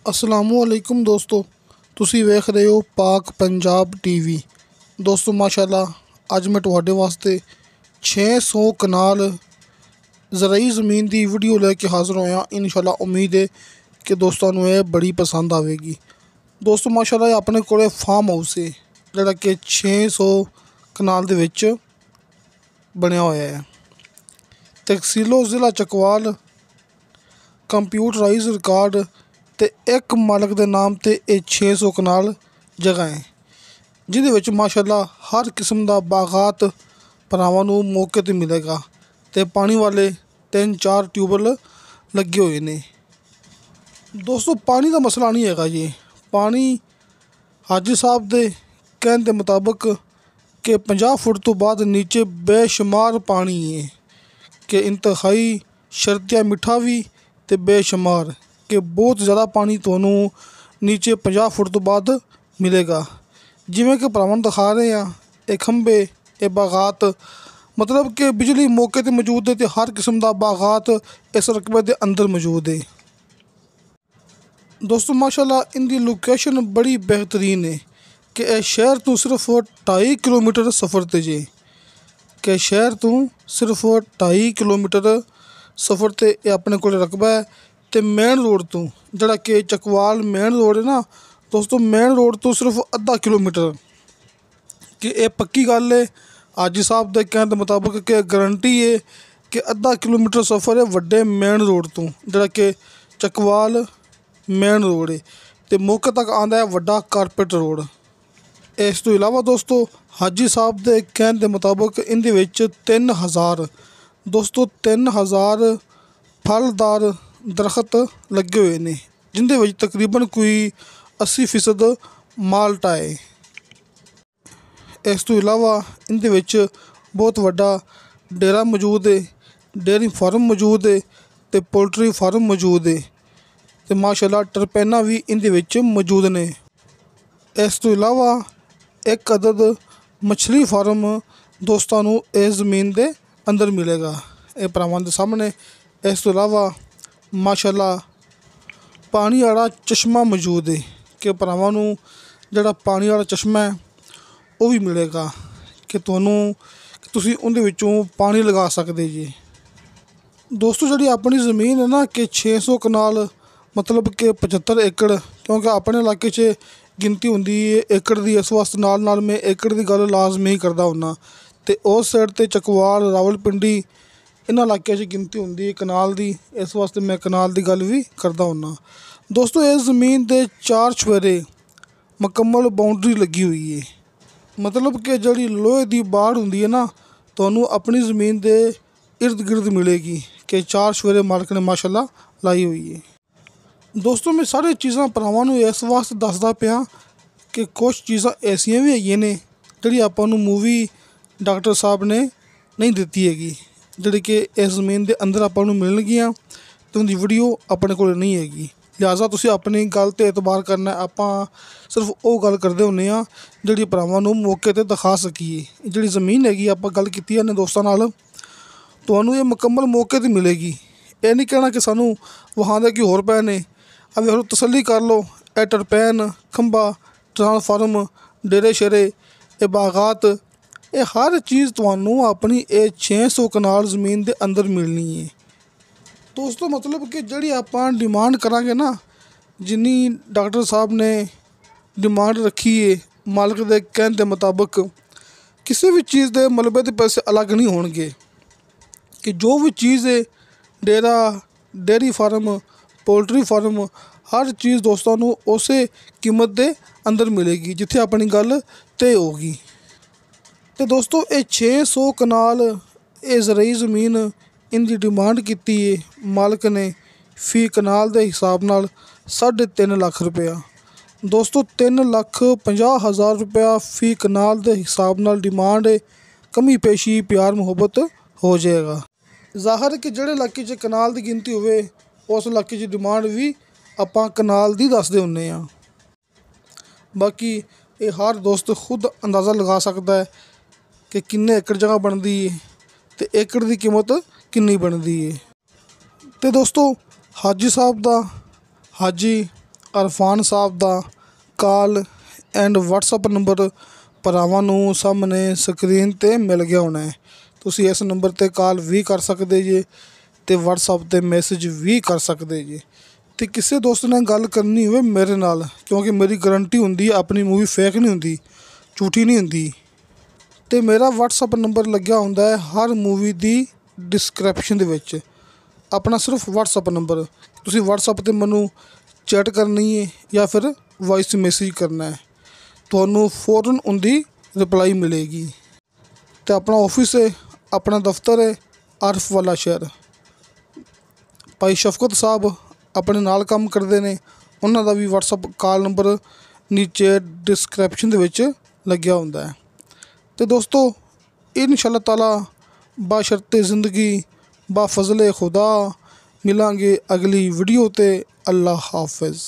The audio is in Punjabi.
असलामुअलैकुम दोस्तों, ਤੁਸੀਂ ਵੇਖ ਰਹੇ ਹੋ ਪਾਕ ਪੰਜਾਬ ਟੀਵੀ। ਦੋਸਤੋ ਮਾਸ਼ਾਅੱਲਾ ਅੱਜ ਮੈਂ ਤੁਹਾਡੇ ਵਾਸਤੇ 600 ਕਨਾਲ ਜ਼ਰਾਈ ਜ਼ਮੀਨ ਦੀ ਵੀਡੀਓ ਲੈ ਕੇ ਹਾਜ਼ਰ ਹੋਇਆ। ਇਨਸ਼ਾਅੱਲਾ ਉਮੀਦ ਹੈ ਕਿ ਦੋਸਤਾਂ ਨੂੰ ਇਹ ਬੜੀ ਪਸੰਦ ਆਵੇਗੀ। ਦੋਸਤੋ ਮਾਸ਼ਾਅੱਲਾ ਆਪਣੇ ਕੋਲੇ ਫਾਰਮ ਹਾਊਸ ਹੈ ਜਿਹੜਾ ਕਿ 600 ਕਨਾਲ ਦੇ ਵਿੱਚ ਬਣਿਆ ਹੋਇਆ ਹੈ। ਤਹਿਸੀਲੋ ਜ਼ਿਲ੍ਹਾ ਚਕਵਾਲ ਕੰਪਿਊਟਰਾਈਜ਼ ਰਿਕਾਰਡ ਤੇ ਇੱਕ ਮਾਲਕ ਦੇ ਨਾਮ ਤੇ ਇਹ 600 ਕਨਾਲ ਜਗ੍ਹਾ ਹੈ, ਜਿਹਦੇ ਵਿੱਚ ਮਾਸ਼ਾਅੱਲਾ ਹਰ ਕਿਸਮ ਦਾ ਬਾਗਾਤ ਭਰਾਵਾਂ ਨੂੰ ਮੌਕੇ 'ਤੇ ਮਿਲੇਗਾ ਤੇ ਪਾਣੀ ਵਾਲੇ 3-4 ਟਿਊਬਵੈੱਲ ਲੱਗੇ ਹੋਏ ਨੇ। ਦੋਸਤੋ ਪਾਣੀ ਦਾ ਮਸਲਾ ਨਹੀਂ ਹੈਗਾ ਜੀ। ਪਾਣੀ ਹਾਜੀ ਸਾਹਿਬ ਦੇ ਕਹਿਣ ਦੇ ਮੁਤਾਬਕ ਕਿ 50 ਫੁੱਟ ਤੋਂ ਬਾਅਦ ਨੀਚੇ ਬੇਸ਼ੁਮਾਰ ਪਾਣੀ ਹੈ ਕਿ ਇੰਤਹਾਈ ਸ਼ਰਤੀਆ ਮਿੱਠਾ ਵੀ ਤੇ ਬੇਸ਼ੁਮਾਰ ਕਿ ਬਹੁਤ ਜ਼ਿਆਦਾ ਪਾਣੀ ਤੁਹਾਨੂੰ ਨੀਚੇ 50 ਫੁੱਟ ਤੋਂ ਬਾਅਦ ਮਿਲੇਗਾ। ਜਿਵੇਂ ਕਿ ਭਰਾਵਾਂ ਨੂੰ ਦਿਖਾ ਰਹੇ ਹਾਂ, ਇਹ ਖੰਭੇ, ਇਹ ਬਾਗਾਤ, ਮਤਲਬ ਕਿ ਬਿਜਲੀ ਮੌਕੇ 'ਤੇ ਮੌਜੂਦ ਹੈ ਅਤੇ ਹਰ ਕਿਸਮ ਦਾ ਬਾਗਾਤ ਇਸ ਰਕਬੇ ਦੇ ਅੰਦਰ ਮੌਜੂਦ ਹੈ। ਦੋਸਤੋ ਮਾਸ਼ਾਅੱਲਾ ਇਹਦੀ ਲੋਕੇਸ਼ਨ ਬੜੀ ਬਿਹਤਰੀਨ ਹੈ ਕਿ ਇਹ ਸ਼ਹਿਰ ਤੋਂ ਸਿਰਫ 2.5 ਕਿਲੋਮੀਟਰ ਸਫ਼ਰ 'ਤੇ ਜੇ ਕਿ ਸ਼ਹਿਰ ਤੋਂ ਸਿਰਫ 2.5 ਕਿਲੋਮੀਟਰ ਸਫ਼ਰ 'ਤੇ ਇਹ ਆਪਣੇ ਕੋਲ ਰਕਬਾ ਹੈ। ਅਤੇ ਮੇਨ ਰੋਡ ਤੋਂ ਜਿਹੜਾ ਕਿ ਚਕਵਾਲ ਮੇਨ ਰੋਡ ਹੈ ਨਾ ਦੋਸਤੋ, ਮੇਨ ਰੋਡ ਤੋਂ ਸਿਰਫ ਅੱਧਾ ਕਿਲੋਮੀਟਰ ਕਿ ਇਹ ਪੱਕੀ ਗੱਲ ਹੈ। ਹਾਜੀ ਸਾਹਿਬ ਦੇ ਕਹਿਣ ਦੇ ਮੁਤਾਬਕ ਕਿ ਗਰੰਟੀ ਹੈ ਕਿ ਅੱਧਾ ਕਿਲੋਮੀਟਰ ਸਫ਼ਰ ਹੈ ਵੱਡੇ ਮੇਨ ਰੋਡ ਤੋਂ ਜਿਹੜਾ ਕਿ ਚਕਵਾਲ ਮੇਨ ਰੋਡ ਹੈ ਅਤੇ ਮੌਕੇ ਤੱਕ ਆਉਂਦਾ ਹੈ ਵੱਡਾ ਕਾਰਪੇਟ ਰੋਡ। ਇਸ ਤੋਂ ਇਲਾਵਾ ਦੋਸਤੋ ਹਾਜੀ ਸਾਹਿਬ ਦੇ ਕਹਿਣ ਦੇ ਮੁਤਾਬਕ ਇਹਦੇ ਵਿੱਚ 3000 ਦੋਸਤੋ 3000 ਫਲਦਾਰ ਦਰਖਤ ਲੱਗੇ ਹੋਏ ਨੇ, ਜਿਹਦੇ ਵਿੱਚ ਤਕਰੀਬਨ ਕੋਈ 80% ਮਾਲਟਾ ਹੈ। ਇਸ ਤੋਂ ਇਲਾਵਾ ਇਹਦੇ ਵਿੱਚ ਬਹੁਤ ਵੱਡਾ ਡੇਰਾ ਮੌਜੂਦ ਹੈ, ਡੇਅਰੀ ਫਾਰਮ ਮੌਜੂਦ ਹੈ ਅਤੇ ਪੋਲਟਰੀ ਫਾਰਮ ਮੌਜੂਦ ਹੈ ਅਤੇ ਮਾਸ਼ਾਅੱਲਾ ਟਰਪੈਨਾ ਵੀ ਇਹਦੇ ਵਿੱਚ ਮੌਜੂਦ ਨੇ। ਇਸ ਤੋਂ ਇਲਾਵਾ ਇੱਕ ਅਦਦ ਮਛਲੀ ਫਾਰਮ ਦੋਸਤਾਂ ਨੂੰ ਇਸ ਜ਼ਮੀਨ ਦੇ ਅੰਦਰ ਮਿਲੇਗਾ, ਇਹ ਭਰਾਵਾਂ ਦੇ ਸਾਹਮਣੇ। ਇਸ ਤੋਂ ਇਲਾਵਾ ਮਾਸ਼ਾਅੱਲਾ ਪਾਣੀ ਵਾਲਾ ਚਸ਼ਮਾ ਮੌਜੂਦ ਹੈ ਕਿ ਭਰਾਵਾਂ ਨੂੰ ਜਿਹੜਾ ਪਾਣੀ ਵਾਲਾ ਚਸ਼ਮਾ ਹੈ ਉਹ ਵੀ ਮਿਲੇਗਾ ਕਿ ਤੁਸੀਂ ਉਹਦੇ ਵਿੱਚੋਂ ਪਾਣੀ ਲਗਾ ਸਕਦੇ ਜੀ। ਦੋਸਤੋ ਜਿਹੜੀ ਆਪਣੀ ਜ਼ਮੀਨ ਹੈ ਨਾ ਕਿ 600 ਕਨਾਲ ਮਤਲਬ ਕਿ 75 ਏਕੜ, ਕਿਉਂਕਿ ਆਪਣੇ ਇਲਾਕੇ 'ਚ ਗਿਣਤੀ ਹੁੰਦੀ ਹੈ ਏਕੜ ਦੀ, ਇਸ ਵਾਸਤੇ ਨਾਲ ਮੈਂ ਏਕੜ ਦੀ ਗੱਲ ਲਾਜ਼ਮੀ ਕਰਦਾ ਹੁੰਦਾ ਅਤੇ ਉਸ ਸਾਈਡ 'ਤੇ ਚਕਵਾਲ, ਰਾਵਲਪਿੰਡੀ ਇਹਨਾਂ ਇਲਾਕਿਆਂ 'ਚ ਗਿਣਤੀ ਹੁੰਦੀ ਹੈ ਕਨਾਲ ਦੀ, ਇਸ ਵਾਸਤੇ ਮੈਂ ਕਨਾਲ ਦੀ ਗੱਲ ਵੀ ਕਰਦਾ ਹੁੰਦਾ। ਦੋਸਤੋ ਇਸ ਜ਼ਮੀਨ ਦੇ 4 ਚੁਫੇਰੇ ਮੁਕੰਮਲ ਬਾਉਂਡਰੀ ਲੱਗੀ ਹੋਈ ਹੈ, ਮਤਲਬ ਕਿ ਜਿਹੜੀ ਲੋਹੇ ਦੀ ਬਾੜ ਹੁੰਦੀ ਹੈ ਨਾ ਤੁਹਾਨੂੰ ਆਪਣੀ ਜ਼ਮੀਨ ਦੇ ਇਰਦ ਗਿਰਦ ਮਿਲੇਗੀ ਕਿ 4 ਚੁਫੇਰੇ ਮਾਲਕ ਨੇ ਮਾਸ਼ਾਅੱਲਾ ਲਾਈ ਹੋਈ ਹੈ। ਦੋਸਤੋ ਮੈਂ ਸਾਰੀਆਂ ਚੀਜ਼ਾਂ ਭਰਾਵਾਂ ਨੂੰ ਇਸ ਵਾਸਤੇ ਦੱਸਦਾ ਪਿਆ ਕਿ ਕੁਛ ਚੀਜ਼ਾਂ ਐਸੀਆਂ ਵੀ ਹੈਗੀਆਂ ਨੇ ਜਿਹੜੀ ਆਪਾਂ ਨੂੰ ਮੂਵੀ ਡਾਕਟਰ ਸਾਹਿਬ ਨੇ ਨਹੀਂ ਦਿੱਤੀ ਹੈਗੀ, ਜਿਹੜੀ ਕਿ ਇਸ ਜ਼ਮੀਨ ਦੇ ਅੰਦਰ ਆਪਾਂ ਨੂੰ ਮਿਲਣਗੀਆਂ ਅਤੇ ਉਹਦੀ ਵੀਡੀਓ ਆਪਣੇ ਕੋਲ ਨਹੀਂ ਹੈਗੀ। ਲਿਹਾਜ਼ਾ ਤੁਸੀਂ ਆਪਣੀ ਗੱਲ 'ਤੇ ਇਤਬਾਰ ਕਰਨਾ। ਆਪਾਂ ਸਿਰਫ ਉਹ ਗੱਲ ਕਰਦੇ ਹੁੰਦੇ ਹਾਂ ਜਿਹੜੀ ਭਰਾਵਾਂ ਨੂੰ ਮੌਕੇ 'ਤੇ ਦਿਖਾ ਸਕੀਏ। ਜਿਹੜੀ ਜ਼ਮੀਨ ਹੈਗੀ ਆਪਾਂ ਗੱਲ ਕੀਤੀ ਹੈ ਨੇ ਦੋਸਤਾਂ ਨਾਲ, ਤੁਹਾਨੂੰ ਇਹ ਮੁਕੰਮਲ ਮੌਕੇ 'ਤੇ ਮਿਲੇਗੀ। ਇਹ ਨਹੀਂ ਕਹਿਣਾ ਕਿ ਸਾਨੂੰ ਵਹਾਉਂਦੇ ਕਿ ਹੋਰ ਪਏ ਨੇ। ਆ ਵੇਖ ਲਓ, ਤਸੱਲੀ ਕਰ ਲਓ, ਇਹ ਟਰਪੈਨ, ਖੰਭਾ, ਟਰਾਂਸਫਾਰਮ, ਡੇਰੇ ਸ਼ੇਰੇ, ਇਹ ਬਾਗਾਤ, ਇਹ ਹਰ ਚੀਜ਼ ਤੁਹਾਨੂੰ ਆਪਣੀ ਇਹ 600 ਕਨਾਲ ਜ਼ਮੀਨ ਦੇ ਅੰਦਰ ਮਿਲਣੀ ਹੈ। ਦੋਸਤੋ ਮਤਲਬ ਕਿ ਜਿਹੜੀ ਆਪਾਂ ਡਿਮਾਂਡ ਕਰਾਂਗੇ ਨਾ, ਜਿੰਨੀ ਡਾਕਟਰ ਸਾਹਿਬ ਨੇ ਡਿਮਾਂਡ ਰੱਖੀ ਹੈ ਮਾਲਕ ਦੇ ਕਹਿਣ ਦੇ ਮੁਤਾਬਕ, ਕਿਸੇ ਵੀ ਚੀਜ਼ ਦੇ ਮਲਬੇ ਦੇ ਪੈਸੇ ਅਲੱਗ ਨਹੀਂ ਹੋਣਗੇ ਕਿ ਜੋ ਵੀ ਚੀਜ਼ ਹੈ ਡੇਰਾ, ਡੇਅਰੀ ਫਾਰਮ, ਪੋਲਟਰੀ ਫਾਰਮ, ਹਰ ਚੀਜ਼ ਦੋਸਤਾਂ ਨੂੰ ਉਸੇ ਕੀਮਤ ਦੇ ਅੰਦਰ ਮਿਲੇਗੀ ਜਿੱਥੇ ਆਪਣੀ ਗੱਲ ਤੈਅ ਹੋਗੀ। ਅਤੇ ਦੋਸਤੋ ਇਹ 600 ਕਨਾਲ ਇਹ ਜ਼ਰਾਈ ਜ਼ਮੀਨ ਇਹਦੀ ਡਿਮਾਂਡ ਕੀਤੀ ਹੈ ਮਾਲਕ ਨੇ ਫੀ ਕਨਾਲ ਦੇ ਹਿਸਾਬ ਨਾਲ 3.5 ਲੱਖ ਰੁਪਇਆ। ਦੋਸਤੋ 3,50,000 ਰੁਪਇਆ ਫੀ ਕਨਾਲ ਦੇ ਹਿਸਾਬ ਨਾਲ ਡਿਮਾਂਡ ਹੈ। ਕਮੀ ਪੇਸ਼ੀ ਪਿਆਰ ਮੁਹੱਬਤ ਹੋ ਜਾਏਗਾ। ਜ਼ਾਹਰ ਹੈ ਕਿ ਜਿਹੜੇ ਇਲਾਕੇ 'ਚ ਕਨਾਲ ਦੀ ਗਿਣਤੀ ਹੋਵੇ ਉਸ ਇਲਾਕੇ 'ਚ ਡਿਮਾਂਡ ਵੀ ਆਪਾਂ ਕਨਾਲ ਦੀ ਦੱਸਦੇ ਹੁੰਦੇ ਹਾਂ। ਬਾਕੀ ਇਹ ਹਰ ਦੋਸਤ ਖੁਦ ਅੰਦਾਜ਼ਾ ਲਗਾ ਸਕਦਾ ਹੈ ਕਿ ਕਿੰਨੇ ਏਕੜ ਜਗ੍ਹਾ ਬਣਦੀ ਹੈ ਅਤੇ ਏਕੜ ਦੀ ਕੀਮਤ ਕਿੰਨੀ ਬਣਦੀ ਹੈ। ਅਤੇ ਦੋਸਤੋ ਹਾਜੀ ਸਾਹਿਬ ਦਾ ਹਾਜੀ ਅਰਫਾਨ ਸਾਹਿਬ ਦਾ ਕਾਲ ਐਂਡ WhatsApp ਨੰਬਰ ਭਰਾਵਾਂ ਨੂੰ ਸਾਹਮਣੇ ਸਕਰੀਨ 'ਤੇ ਮਿਲ ਗਿਆ ਹੋਣਾ ਹੈ। ਤੁਸੀਂ ਇਸ ਨੰਬਰ 'ਤੇ ਕਾਲ ਵੀ ਕਰ ਸਕਦੇ ਜੇ ਅਤੇ WhatsApp 'ਤੇ ਮੈਸੇਜ ਵੀ ਕਰ ਸਕਦੇ ਜੇ। ਅਤੇ ਕਿਸੇ ਦੋਸਤ ਨਾਲ ਗੱਲ ਕਰਨੀ ਹੋਵੇ ਮੇਰੇ ਨਾਲ, ਕਿਉਂਕਿ ਮੇਰੀ ਗਰੰਟੀ ਹੁੰਦੀ ਆਪਣੀ ਮੂਵੀ ਫੇਕ ਨਹੀਂ ਹੁੰਦੀ, ਝੂਠੀ ਨਹੀਂ ਹੁੰਦੀ। ਅਤੇ ਮੇਰਾ WhatsApp ਨੰਬਰ ਲੱਗਿਆ ਹੁੰਦਾ ਹੈ ਹਰ ਮੂਵੀ ਦੀ ਡਿਸਕ੍ਰਿਪਸ਼ਨ ਦੇ ਵਿੱਚ। ਆਪਣਾ ਸਿਰਫ WhatsApp ਨੰਬਰ, ਤੁਸੀਂ WhatsApp 'ਤੇ ਮੈਨੂੰ ਚੈਟ ਕਰਨੀ ਹੈ ਜਾਂ ਫਿਰ ਵੌਇਸ ਮੈਸੇਜ ਕਰਨਾ ਹੈ, ਤੁਹਾਨੂੰ ਫੌਰਨ ਉਹਦੀ ਰਿਪਲਾਈ ਮਿਲੇਗੀ। ਅਤੇ ਆਪਣਾ ਆਫਿਸ ਹੈ, ਆਪਣਾ ਦਫ਼ਤਰ ਹੈ ਆਰਫ ਵਾਲਾ ਸ਼ਹਿਰ। ਭਾਈ ਸ਼ਫਕਤ ਸਾਹਿਬ ਆਪਣੇ ਨਾਲ ਕੰਮ ਕਰਦੇ ਨੇ, ਉਹਨਾਂ ਦਾ ਵੀ WhatsApp ਕਾਲ ਨੰਬਰ ਨੀਚੇ ਡਿਸਕ੍ਰਿਪਸ਼ਨ ਦੇ ਵਿੱਚ ਲੱਗਿਆ ਹੁੰਦਾ ਹੈ। ਅਤੇ ਦੋਸਤੋ ਇਨਸ਼ਾ ਅੱਲਾਹ ਤਾਲਾ ਬਾਸ਼ਰਤੇ ਜ਼ਿੰਦਗੀ ਬਾ ਫਜ਼ਲ ਖੁਦਾ ਮਿਲਾਂਗੇ ਅਗਲੀ ਵੀਡੀਓ 'ਤੇ। ਅੱਲਾ ਹਾਫਿਜ਼।